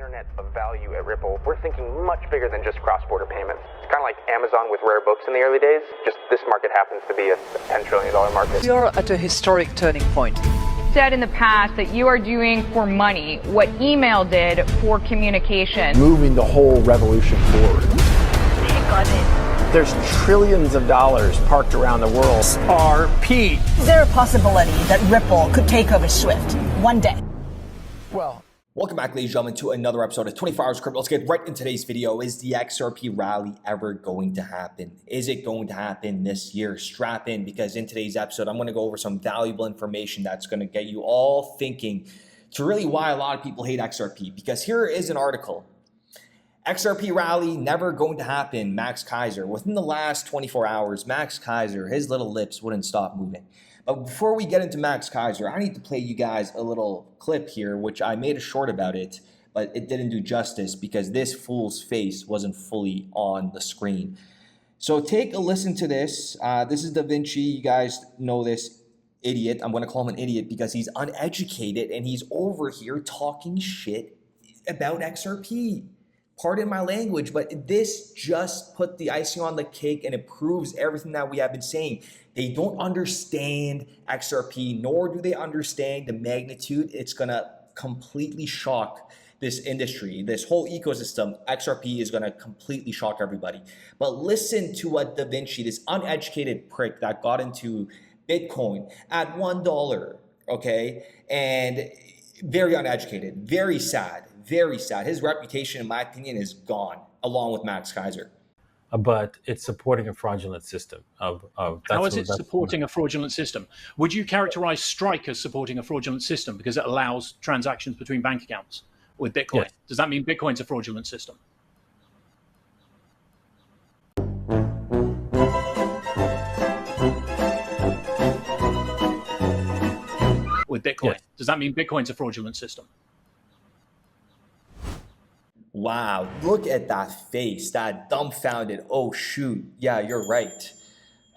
internet of value at Ripple, we're thinking much bigger than just cross-border payments. It's kind of like Amazon with rare books in the early days, just this market happens to be a $10 trillion market. We are at a historic turning point. Said in the past that you are doing for money what email did for communication. Moving the whole revolution forward. Take on it. There's trillions of dollars parked around the world. XRP. Is there a possibility that Ripple could take over Swift one day? Well, welcome back, ladies and gentlemen, to another episode of 24 Hours Crypto. Let's get right into today's video. Is the XRP rally ever going to happen? Is it going to happen this year? Strap in, because in today's episode, I'm going to go over some valuable information that's going to get you all thinking to really why a lot of people hate XRP. Because here is an article. XRP rally never going to happen, Max Keiser. Within the last 24 hours, Max Keiser, his little lips wouldn't stop moving. But before we get into Max Keiser, I need to play you guys a little clip here, which I made a short about it, but it didn't do justice because this fool's face wasn't fully on the screen. So take a listen to this. This is Da Vinci. You guys know this idiot. I'm going to call him an idiot because he's uneducated and he's over here talking shit about XRP. Pardon my language, but this just put the icing on the cake and it proves everything that we have been saying. They don't understand XRP, nor do they understand the magnitude. It's going to completely shock this industry, this whole ecosystem. XRP is going to completely shock everybody. But listen to what Da Vinci, this uneducated prick that got into Bitcoin at $1, okay? And very uneducated, very sad. Very sad. His reputation, in my opinion, is gone, along with Max Keiser. But it's supporting a fraudulent system. How is it supporting a fraudulent system? Would you characterize Strike as supporting a fraudulent system because it allows transactions between bank accounts with Bitcoin? Yes. Does that mean Bitcoin's a fraudulent system? With Bitcoin, yes. Does that mean Bitcoin's a fraudulent system? Wow, look at that face, that dumbfounded, oh shoot, yeah, you're right.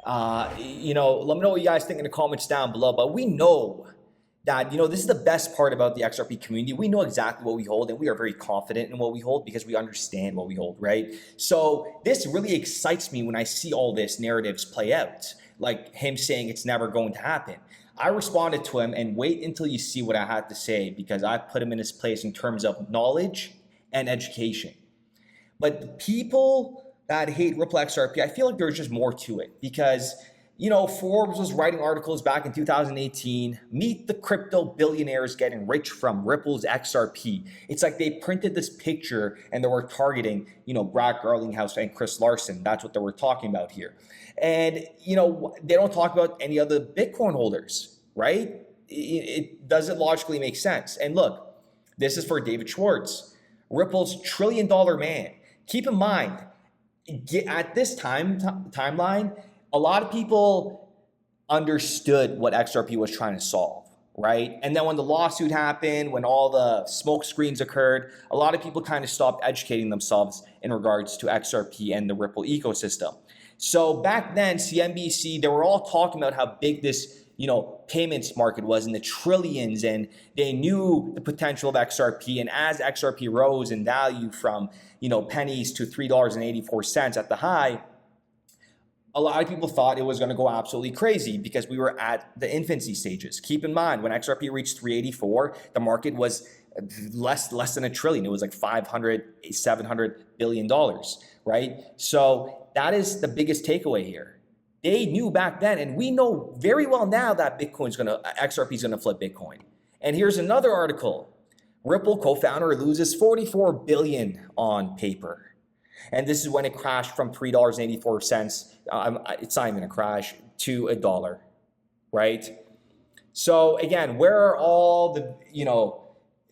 Let me know what you guys think in the comments down below, but we know that, this is the best part about the XRP community. We know exactly what we hold and we are very confident in what we hold because we understand what we hold, right? So this really excites me when I see all this narratives play out, like him saying it's never going to happen. I responded to him and wait until you see what I had to say because I put him in his place in terms of knowledge and education. But the people that hate Ripple XRP, I feel like there's just more to it because, Forbes was writing articles back in 2018, meet the crypto billionaires getting rich from Ripple's XRP. It's like they printed this picture and they were targeting, Brad Garlinghouse and Chris Larson. That's what they were talking about here. And, they don't talk about any other Bitcoin holders, right? It doesn't logically make sense. And look, this is for David Schwartz, Ripple's $1 trillion man. Keep in mind, at this timeline, a lot of people understood what XRP was trying to solve, right? And then when the lawsuit happened, when all the smoke screens occurred, a lot of people kind of stopped educating themselves in regards to XRP and the Ripple ecosystem. So back then, CNBC, they were all talking about how big this payments market was in the trillions, and they knew the potential of XRP. And as XRP rose in value from, pennies to $3.84 at the high, a lot of people thought it was going to go absolutely crazy because we were at the infancy stages. Keep in mind, when XRP reached 384, the market was less than $1 trillion. It was like $700 billion, right? So that is the biggest takeaway here. They knew back then, and we know very well now that XRP is gonna flip Bitcoin. And here's another article. Ripple co-founder loses $44 billion on paper. And this is when it crashed from $3.84, it's not even a crash, to $1, right? So again, where are all the,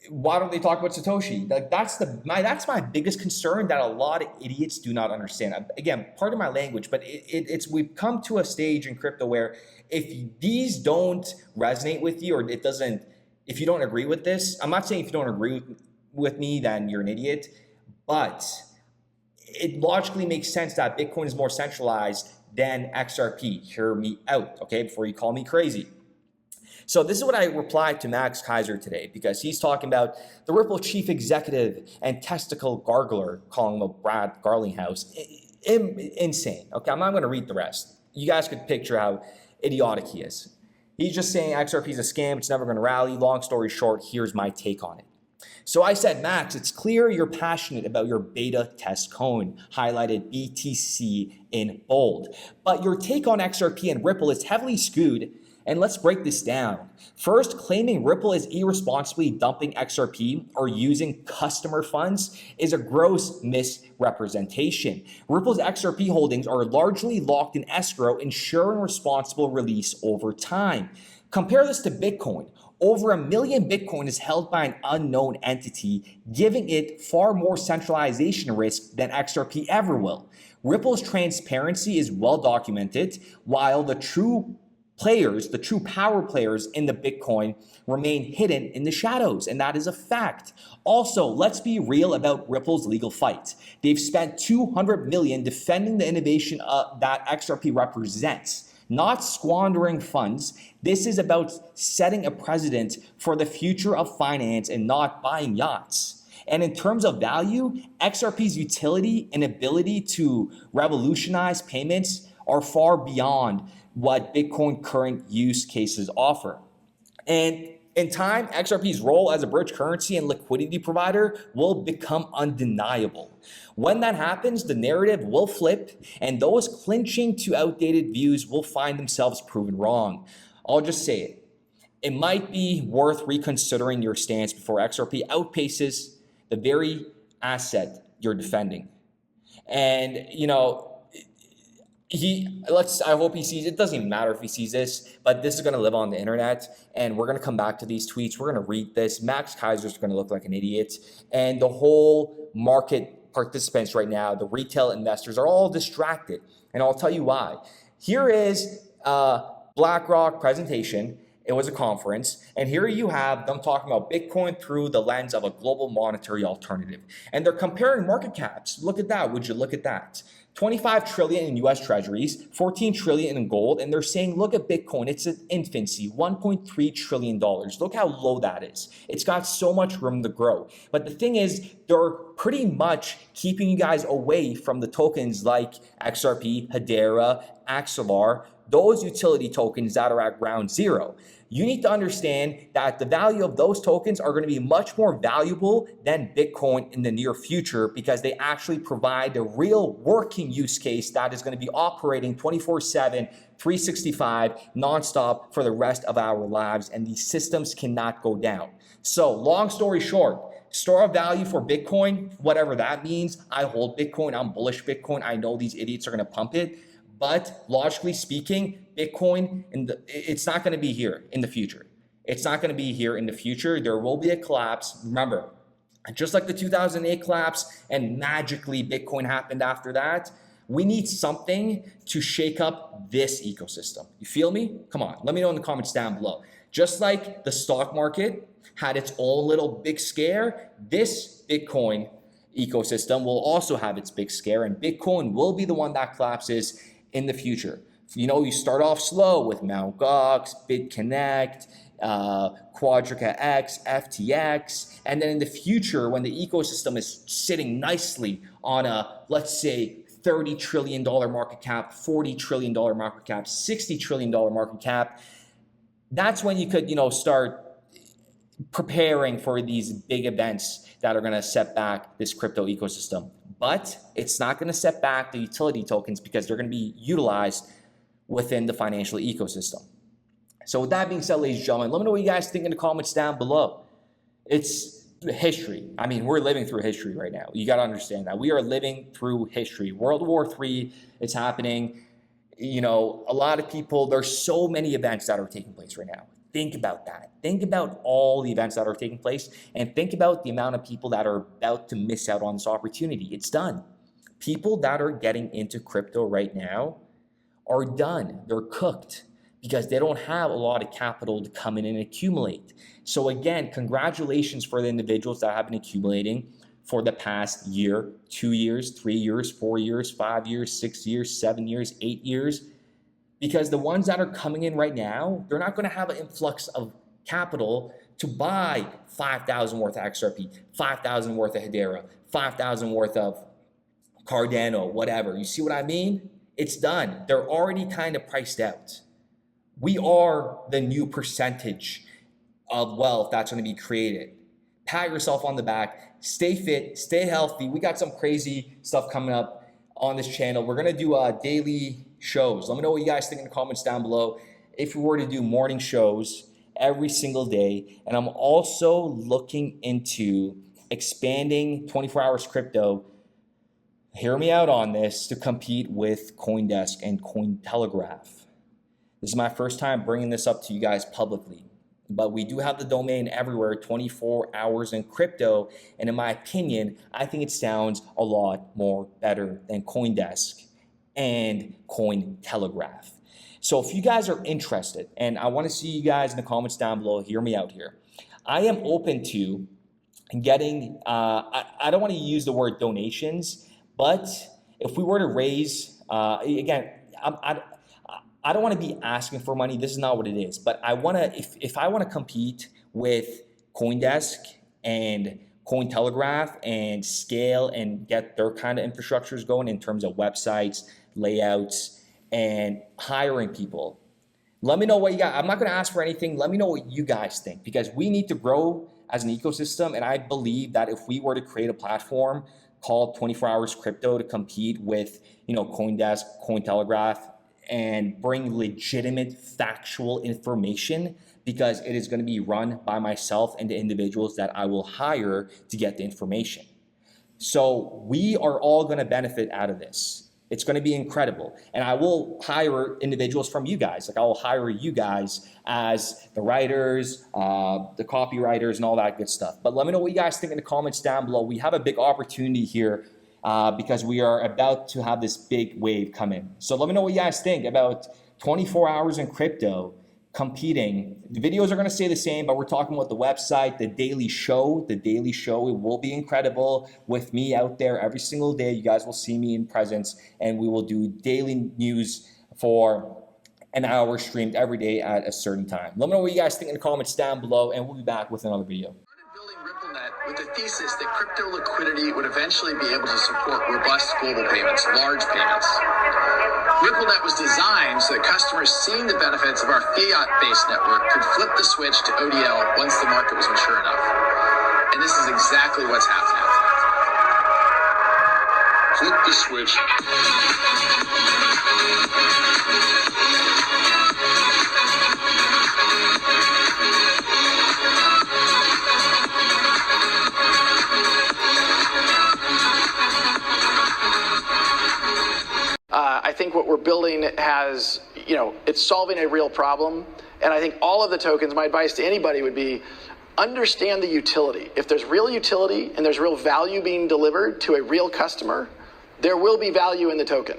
why don't they talk about Satoshi? That's my biggest concern that a lot of idiots do not understand. Again, pardon my language, but we've come to a stage in crypto where if these don't resonate with you or if you don't agree with this, I'm not saying if you don't agree with me, then you're an idiot, but it logically makes sense that Bitcoin is more centralized than XRP. Hear me out, okay, before you call me crazy. So this is what I replied to Max Kaiser today, because he's talking about the Ripple chief executive and testicle gargler, calling him a Brad Garlinghouse. Insane. Okay, I'm not going to read the rest. You guys could picture how idiotic he is. He's just saying XRP is a scam. It's never going to rally. Long story short, here's my take on it. So I said, Max, it's clear you're passionate about your beta test coin, highlighted BTC in bold. But your take on XRP and Ripple is heavily skewed. And let's break this down. First, claiming Ripple is irresponsibly dumping XRP or using customer funds is a gross misrepresentation. Ripple's XRP holdings are largely locked in escrow, ensuring responsible release over time. Compare this to Bitcoin. Over 1 million Bitcoin is held by an unknown entity, giving it far more centralization risk than XRP ever will. Ripple's transparency is well documented, while the true power players in the Bitcoin remain hidden in the shadows, and that is a fact. Also, let's be real about Ripple's legal fight. They've spent $200 million defending the innovation that XRP represents, not squandering funds. This is about setting a precedent for the future of finance and not buying yachts. And in terms of value, XRP's utility and ability to revolutionize payments are far beyond what Bitcoin current use cases offer. And in time, XRP's role as a bridge currency and liquidity provider will become undeniable. When that happens, the narrative will flip, and those clinching to outdated views will find themselves proven wrong. I'll just say it. It might be worth reconsidering your stance before XRP outpaces the very asset you're defending. And, I hope he sees it. It doesn't even matter if he sees this, but this is going to live on the internet, and we're going to come back to these tweets. We're going to read this. Max Kaiser's going to look like an idiot, and the whole market participants right now, the retail investors, are all distracted, and I'll tell you why. Here is BlackRock presentation. It was a conference, and here you have them talking about Bitcoin through the lens of a global monetary alternative, and they're comparing market caps. Look at that. Would you look at that? 25 trillion in US treasuries, 14 trillion in gold, and they're saying, look at Bitcoin, it's an infancy, $1.3 trillion. Look how low that is. It's got so much room to grow. But the thing is, they're pretty much keeping you guys away from the tokens like XRP, Hedera, Axelar, those utility tokens that are at ground zero. You need to understand that the value of those tokens are going to be much more valuable than Bitcoin in the near future, because they actually provide a real working use case that is going to be operating 24/7, 365, nonstop for the rest of our lives, and these systems cannot go down. So long story short, store of value for Bitcoin, whatever that means. I hold Bitcoin. I'm bullish Bitcoin. I know these idiots are going to pump it. But logically speaking, Bitcoin, it's not going to be here in the future. It's not going to be here in the future. There will be a collapse. Remember, just like the 2008 collapse and magically Bitcoin happened after that, we need something to shake up this ecosystem. You feel me? Come on, let me know in the comments down below. Just like the stock market had its own little big scare, this Bitcoin ecosystem will also have its big scare, and Bitcoin will be the one that collapses in the future. You start off slow with Mt. Gox, BitConnect, Quadriga X, FTX, and then in the future, when the ecosystem is sitting nicely on a, let's say, $30 trillion market cap, $40 trillion market cap, $60 trillion market cap, that's when you could, start preparing for these big events that are going to set back this crypto ecosystem. But it's not going to set back the utility tokens, because they're going to be utilized within the financial ecosystem. So with that being said, ladies and gentlemen, let me know what you guys think in the comments down below. It's history. I mean, we're living through history right now. You got to understand that. We are living through history. World War III is happening. A lot of people, there's so many events that are taking place right now. Think about that. Think about all the events that are taking place, and think about the amount of people that are about to miss out on this opportunity. It's done. People that are getting into crypto right now are done. They're cooked, because they don't have a lot of capital to come in and accumulate. So again, congratulations for the individuals that have been accumulating for the past year, 2 years, 3 years, 4 years, 5 years, 6 years, 7 years, 8 years. because the ones that are coming in right now, they're not going to have an influx of capital to buy 5,000 worth of XRP, 5,000 worth of Hedera, 5,000 worth of Cardano, whatever. You see what I mean? It's done. They're already kind of priced out. We are the new percentage of wealth that's going to be created. Pat yourself on the back. Stay fit, stay healthy. We got some crazy stuff coming up on this channel. We're going to do daily shows. Let me know what you guys think in the comments down below. If we were to do morning shows every single day, and I'm also looking into expanding 24 hours crypto. Hear me out on this, to compete with CoinDesk and Cointelegraph. This is my first time bringing this up to you guys publicly, but we do have the domain everywhere, 24 hours in crypto. And in my opinion, I think it sounds a lot more better than CoinDesk and Cointelegraph. So if you guys are interested, and I want to see you guys in the comments down below, hear me out here. I am open to getting, I don't want to use the word donations, but if we were to raise, again, I don't want to be asking for money. This is not what it is. But I want to, if I want to compete with CoinDesk and Cointelegraph and scale and get their kind of infrastructures going in terms of websites, layouts, and hiring people, let me know what you got. I'm not going to ask for anything. Let me know what you guys think, because we need to grow as an ecosystem. And I believe that if we were to create a platform called 24 Hours Crypto to compete with, CoinDesk, Cointelegraph, and bring legitimate factual information, because it is going to be run by myself and the individuals that I will hire to get the information. So we are all going to benefit out of this. It's going to be incredible. And I will hire individuals from you guys. Like, I will hire you guys as the writers, the copywriters, and all that good stuff. But let me know what you guys think in the comments down below. We have a big opportunity here because we are about to have this big wave come in. So let me know what you guys think about 24 hours in crypto competing. The videos are going to stay the same, but we're talking about the website, the daily show. The daily show, it will be incredible with me out there every single day. You guys will see me in presence, and we will do daily news for an hour streamed every day at a certain time. Let me know what you guys think in the comments down below, and we'll be back with another video. Building RippleNet with the thesis that crypto liquidity would eventually be able to support robust global payments, large payments. RippleNet was designed so that customers seeing the benefits of our fiat-based network could flip the switch to ODL once the market was mature enough. And this is exactly what's happening. Flip the switch. I think what we're building has, it's solving a real problem. And I think all of the tokens, my advice to anybody would be, understand the utility. If there's real utility and there's real value being delivered to a real customer, there will be value in the token.